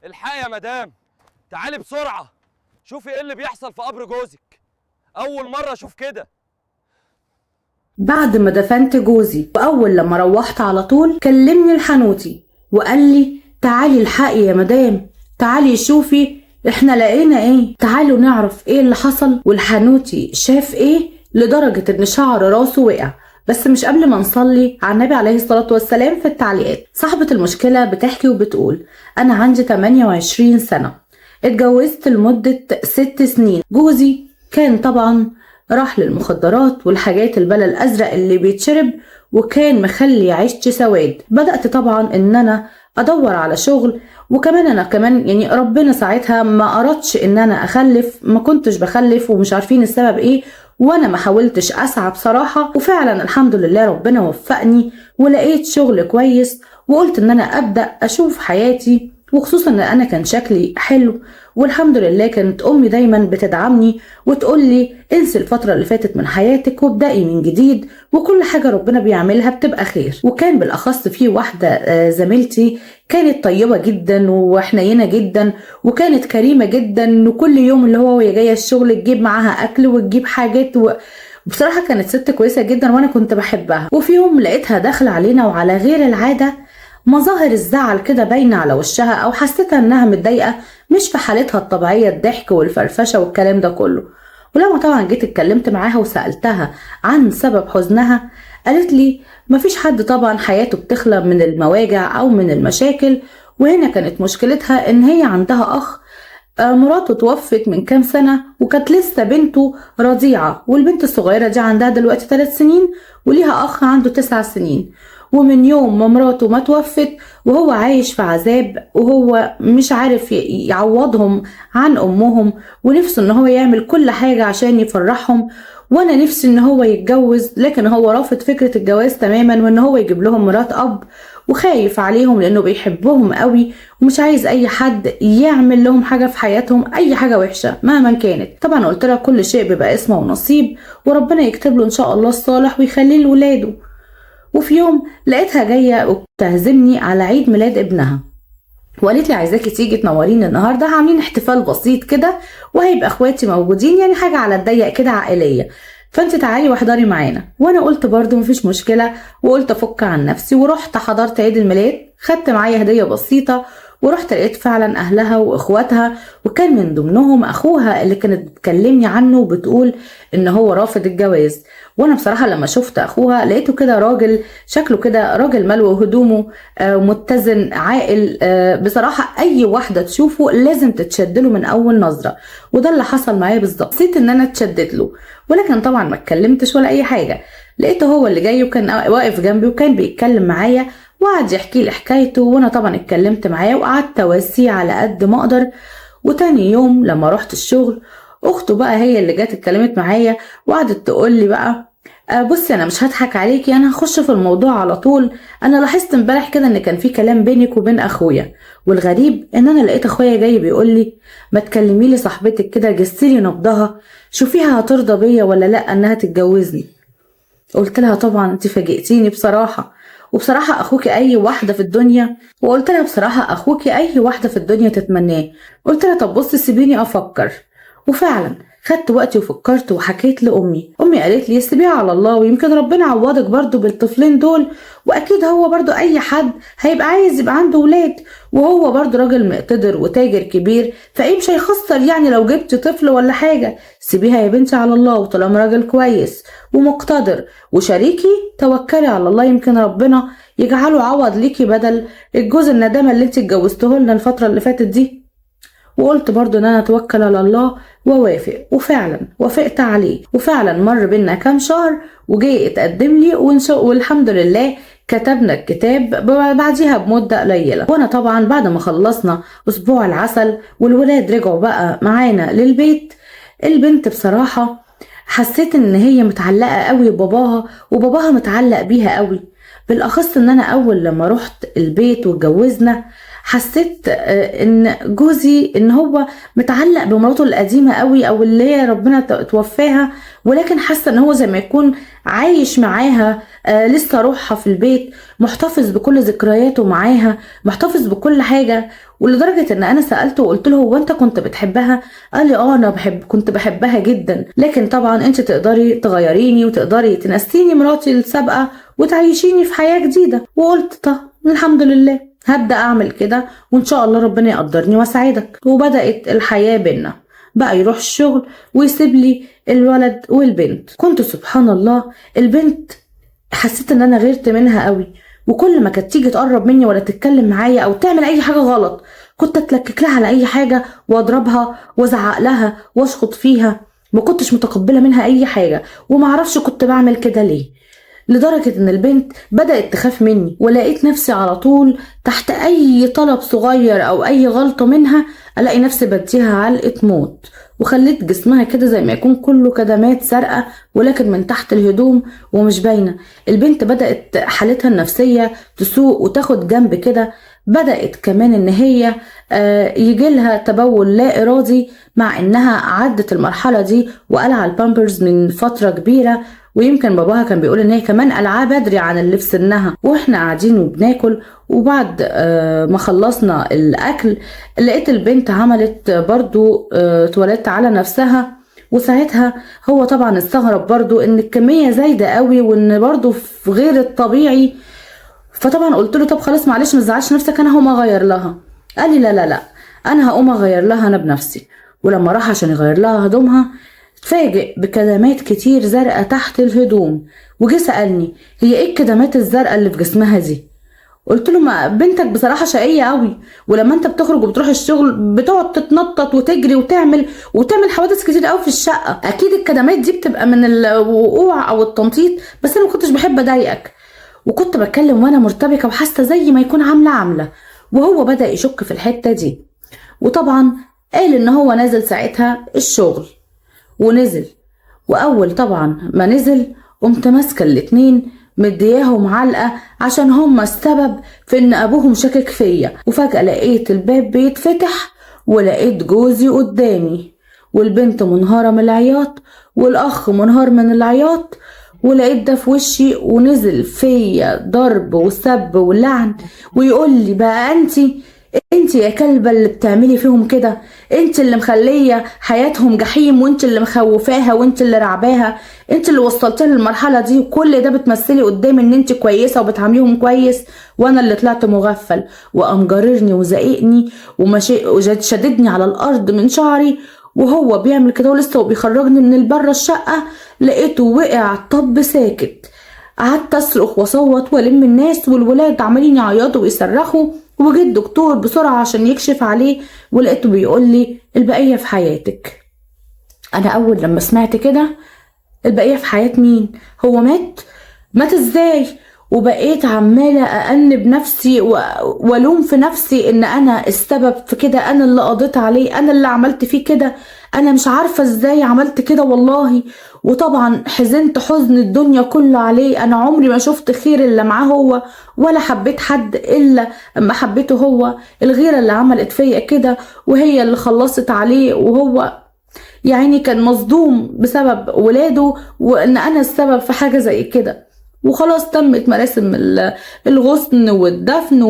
الحقي يا مدام، تعالي بسرعة شوفي ايه اللي بيحصل في قبر جوزك. أول مرة أشوف كده. بعد ما دفنت جوزي وأول لما روحت على طول كلمني الحنوتي وقال لي تعالي الحقي يا مدام، تعالي شوفي احنا لقينا ايه، تعالوا نعرف ايه اللي حصل. والحنوتي شاف ايه لدرجة ان شعر راسه وقع. بس مش قبل ما نصلي على النبي عليه الصلاة والسلام. في التعليقات صاحبة المشكلة بتحكي وبتقول أنا عندي 28 سنة، اتجوزت لمدة 6 سنين. جوزي كان طبعا راح للمخدرات والحاجات البلا الأزرق اللي بيتشرب، وكان مخلي عيشتي سواد. بدأت طبعا ان انا ادور على شغل، وكمان انا كمان يعني ربنا ساعتها ما اردش ان انا اخلف، ما كنتش بخلف ومش عارفين السبب ايه، وانا ما حاولتش اسعى بصراحة. وفعلا الحمد لله ربنا وفقني ولقيت شغل كويس، وقلت ان انا ابدأ اشوف حياتي، وخصوصا ان انا كان شكلي حلو. والحمد لله كانت امي دايما بتدعمني وتقول لي انسي الفترة اللي فاتت من حياتك وابدأي من جديد، وكل حاجة ربنا بيعملها بتبقى خير. وكان بالاخص في واحدة زميلتي كانت طيبة جدا وحنينة جدا وكانت كريمة جدا، وكل يوم اللي هو وهي جاية الشغل تجيب معاها اكل وتجيب حاجات بصراحة كانت ست كويسة جدا وانا كنت بحبها. وفي يوم لقيتها داخلة علينا وعلى غير العادة مظاهر الزعل كده باينة على وشها، او حسيتها انها متضايقة مش في حالتها الطبيعية، الضحك والفرفشة والكلام ده كله. ولما طبعا جيت اتكلمت معاها وسألتها عن سبب حزنها قالت لي مفيش حد طبعا حياته بتخلى من المواجع او من المشاكل، وهنا كانت مشكلتها ان هي عندها اخ مراته توفت من كام سنة وكانت لسه بنته رضيعة، والبنت الصغيرة دي عندها دلوقتي 3 سنين وليها أخ عنده 9 سنين. ومن يوم ما مراته ما توفت وهو عايش في عذاب، وهو مش عارف يعوضهم عن أمهم، ونفسه ان هو يعمل كل حاجة عشان يفرحهم. وانا نفسي ان هو يتجوز، لكن هو رافض فكرة الجواز تماما، وان هو يجيب لهم مرات اب، وخايف عليهم لانه بيحبهم قوي ومش عايز اي حد يعمل لهم حاجة في حياتهم، اي حاجة وحشة مهما كانت. طبعا قلت لها كل شيء بيبقى اسمه ونصيب، وربنا يكتب له ان شاء الله الصالح ويخليه لولاده. وفي يوم لقيتها جاية وبتعزمني على عيد ميلاد ابنها، وقالت لي عايزاكي تيجي تنوريني النهارده، عاملين احتفال بسيط كده وهيبقى اخواتي موجودين، يعني حاجه على الضيق كده عائليه، فانت تعالي واحضري معانا. وانا قلت برضو مفيش مشكله، وقلت افك عن نفسي ورحت حضرت عيد الميلاد، خدت معايا هديه بسيطه، ورحت لقيت فعلا اهلها واخواتها، وكان من ضمنهم اخوها اللي كانت بتكلمني عنه وبتقول ان هو رافض الجواز. وانا بصراحه لما شفت اخوها لقيته كده راجل، شكله كده راجل ملو، هدومه متزن عاقل، بصراحه اي واحده تشوفه لازم تتشدله من اول نظره، وده اللي حصل معايا بالظبط. حسيت ان انا اتشدت له، ولكن طبعا ما اتكلمتش ولا اي حاجه. لقيته هو اللي جاي وكان واقف جنبي وكان بيتكلم معايا وقعد يحكي لي حكايته، وانا طبعا اتكلمت معاه وقعدت اواسيه على قد ما اقدر. وتاني يوم لما رحت الشغل اخته بقى هي اللي جت اتكلمت معايا وقعدت تقول لي بقى بصي انا مش هضحك عليكي، انا هخش في الموضوع على طول. انا لاحظت امبارح كده ان كان في كلام بينك وبين اخويا، والغريب ان انا لقيت اخويا جاي بيقول لي ما تكلمي لي صاحبتك كده، جسيلي نبضها شوفيها هترضى بيا ولا لا انها تتجوزني. قلت لها طبعا انت فاجئتيني بصراحه، وبصراحه اخوكي اي واحده في الدنيا، وقلت لها بصراحه اخوكي اي واحده في الدنيا تتمناه. قلت لها طب بصي سيبيني افكر. وفعلا خدت وقتي وفكرت وحكيت لأمي. أمي قالت لي سيبيها على الله، ويمكن ربنا عوضك برضو بالطفلين دول، وأكيد هو برضو أي حد هيبقى عايز يبقى عنده ولاد، وهو برضو راجل مقتدر وتاجر كبير، فإيه مش هيخسر يعني لو جبت طفل ولا حاجة. سيبيها يا بنتي على الله، وطالما راجل كويس ومقتدر وشريكي توكلي على الله، يمكن ربنا يجعله عوض ليكي بدل الجوز الندامة اللي انت اتجوزته لنا الفترة اللي فاتت دي. وقلت برضو ان انا اتوكل على الله ووافق، وفعلا وافقت عليه. وفعلا مر بينا كام شهر وجاي اتقدم لي والحمد لله كتبنا الكتاب بعديها بمدة قليلة. وانا طبعا بعد ما خلصنا اسبوع العسل والولاد رجعوا بقى معانا للبيت، البنت بصراحة حسيت ان هي متعلقة قوي بباباها وباباها متعلق بيها قوي، بالاخص ان انا اول لما رحت البيت واتجوزنا حسيت ان جوزي ان هو متعلق بمراته القديمة قوي، او اللي هي ربنا توفاها، ولكن حاسة ان هو زي ما يكون عايش معاها، لسه روحها في البيت، محتفظ بكل ذكرياته معاها، محتفظ بكل حاجة. ولدرجة ان انا سألته وقلت له هو انت كنت بتحبها؟ قال لي انا كنت بحبها جدا، لكن طبعا انت تقدري تغيريني وتقدري تنسيني مراتي السابقة وتعيشيني في حياة جديدة. وقلت طب الحمد لله، هبدأ اعمل كده وان شاء الله ربنا يقدرني واساعدك. وبدأت الحياة بينا، بقى يروح الشغل ويسيب لي الولد والبنت. كنت سبحان الله البنت حسيت ان انا غيرت منها قوي، وكل ما كانت تيجي تقرب مني ولا تتكلم معايا او تعمل اي حاجة غلط كنت اتلكك لها على اي حاجة واضربها وازعق لها واشخط فيها. ما كنتش متقبلة منها اي حاجة، ومعرفش كنت بعمل كده ليه. لدرجة ان البنت بدأت تخاف مني، ولقيت نفسي على طول تحت اي طلب صغير او اي غلطة منها الاقي نفسي بديها علقة موت، وخليت جسمها كده زي ما يكون كله كدمات زرقاء ولكن من تحت الهدوم ومش باينة. البنت بدأت حالتها النفسية تسوء وتاخد جنب كده، بدأت كمان ان هي يجيلها تبول لا ارادي، مع انها عدت المرحلة دي وقلع البامبرز من فترة كبيرة. ويمكن باباها كان بيقول ان هي كمان قلعاه بدري عن اللي في سنها. واحنا قاعدين وبناكل، وبعد ما خلصنا الاكل لقيت البنت عملت برضو تواليت على نفسها. وساعتها هو طبعا استغرب برضو ان الكمية زايدة قوي وان برضو في غير الطبيعي. فطبعا قلت له طب خلاص معلش ما تزعلش نفسك، انا هقوم اغير لها. قال لي لا انا هقوم اغير لها انا بنفسي. ولما راح عشان يغير لها هدومها اتفاجئ بكدمات كتير زرقاء تحت الهدوم، وجه سألني هي ايه الكدمات الزرقاء اللي في جسمها دي؟ قلت له ما بنتك بصراحة شقية قوي، ولما انت بتخرج وبتروح الشغل بتقعد تتنطط وتجري وتعمل حوادث كتير قوي في الشقة، اكيد الكدمات دي بتبقى من الوقوع او التنطيط، بس انا ما كنتش بحب اضايقك. وكنت بتكلم وانا مرتبكة وحاسة زي ما يكون عاملة. وهو بدأ يشك في الحتة دي، وطبعا قال ان هو نازل ساعتها الشغل. ونزل، واول طبعا ما نزل قمت ماسكه الاتنين مدياهم علقه عشان هما السبب في ان ابوهم شكك فيا. وفجأة لقيت الباب بيتفتح ولقيت جوزي قدامي، والبنت منهارة من العياط والاخ منهار من العياط، ولقيت ده في وشي ونزل فيا ضرب وسب ولعن، ويقول لي بقى انت يا كلبة اللي بتعملي فيهم كده، انت اللي مخلية حياتهم جحيم، وانت اللي مخوفاها، وانت اللي رعباها، انت اللي وصلتها للمرحلة دي، وكل ده بتمثلي قدامي ان انت كويسة وبتعامليهم كويس، وانا اللي طلعت مغفل. وقام جررني وزققني وشددني على الارض من شعري وهو بيعمل كده، ولسه بيخرجني من البره الشقة لقيته وقع طب ساكت. قعدت اصرخ واصوت والم الناس، والولاد عمالين يعيطوا ويصرخوا، وجه الدكتور بسرعة عشان يكشف عليه ولقيته بيقول لي البقية في حياتك. انا اول لما سمعت كده البقية في حياة مين؟ هو مات ازاي؟ وبقيت عمالة أأنب نفسي والوم في نفسي ان انا السبب في كده، انا اللي قضيت عليه، انا اللي عملت فيه كده، انا مش عارفة ازاي عملت كده والله. وطبعا حزنت حزن الدنيا كله عليه. انا عمري ما شفت خير الا معاه هو، ولا حبيت حد الا اما حبيته هو. الغيرة اللي عملت فيا كده وهي اللي خلصت عليه، وهو يعني كان مصدوم بسبب ولاده وان انا السبب في حاجة زي كده. وخلاص تمت مراسم الغسل والدفن،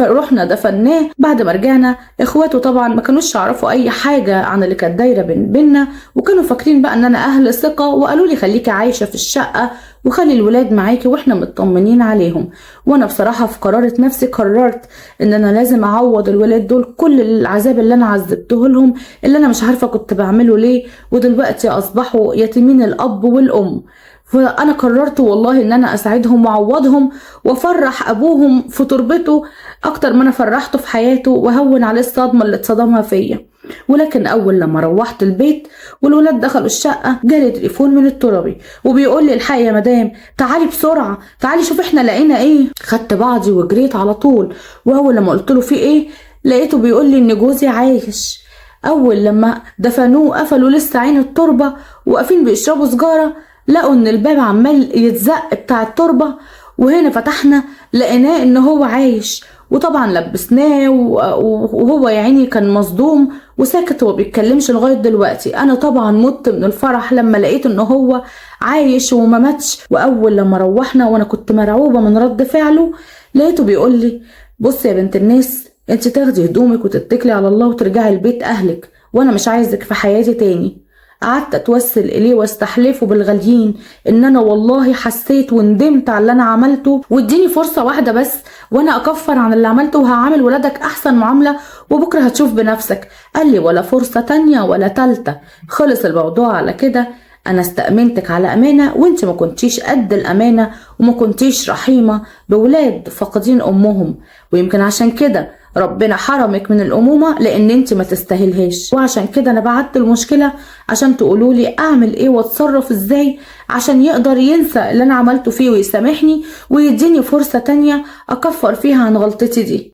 رحنا دفناه. بعد ما رجعنا اخواته طبعا ما كانوش يعرفوا اي حاجة عن اللي كانت دايرة بينا، وكانوا فاكرين بقى ان انا اهل ثقة، وقالوا لي خليكي عايشة في الشقة وخلي الولاد معاكي واحنا مطمنين عليهم. وانا بصراحة في قرارة نفسي قررت ان انا لازم اعوض الولاد دول كل العذاب اللي انا عذبته لهم، اللي انا مش عارفة كنت بعمله ليه، ودلوقتي اصبحوا يتيمين الاب والام. فانا قررت والله ان انا اساعدهم واعوضهم وافرح ابوهم في تربته اكتر ما انا فرحته في حياته، وهون عليه الصدمه اللي اتصدمها فيا. ولكن اول لما روحت البيت والولاد دخلوا الشقه جالي تليفون من الترابي وبيقول لي الحقي يا مدام، تعالي بسرعه، تعالي شوف احنا لقينا ايه. خدت بعضي وجريت على طول، واول لما قلت له في ايه لقيته بيقول لي ان جوزي عايش. اول لما دفنوه قفلوا لسه عين التربه وواقفين بيشربوا سجاره، لقوا ان الباب عمال يتزق بتاع التربة، وهنا فتحنا لقيناه ان هو عايش وطبعا لبسناه وهو يا عيني كان مصدوم وساكت وما بيتكلمش لغايه دلوقتي. انا طبعا مت من الفرح لما لقيت ان هو عايش وما ماتش. واول لما روحنا وانا كنت مرعوبه من رد فعله لقيته بيقول لي بص يا بنت الناس، انت تاخدي هدومك وتتكلي على الله وترجعي البيت اهلك، وانا مش عايزك في حياتي تاني. قعدت اتوسل اليه واستحلفه بالغاليين ان انا والله حسيت وندمت على اللي انا عملته، واديني فرصه واحده بس وانا اكفر عن اللي عملته وهعامل ولادك احسن معامله وبكره هتشوف بنفسك. قال لي ولا فرصه تانية ولا تالتة، خلص الموضوع على كده. انا استأمنتك على امانه وانت ما كنتيش قد الامانه وما كنتيش رحيمه بولاد فاقدين امهم، ويمكن عشان كده ربنا حرمك من الأمومة لأن انت ما تستاهلهاش. وعشان كده أنا بعت المشكلة عشان تقولولي أعمل إيه واتصرف إزاي عشان يقدر ينسى اللي أنا عملته فيه ويسامحني ويديني فرصة تانية أكفر فيها عن غلطتي دي.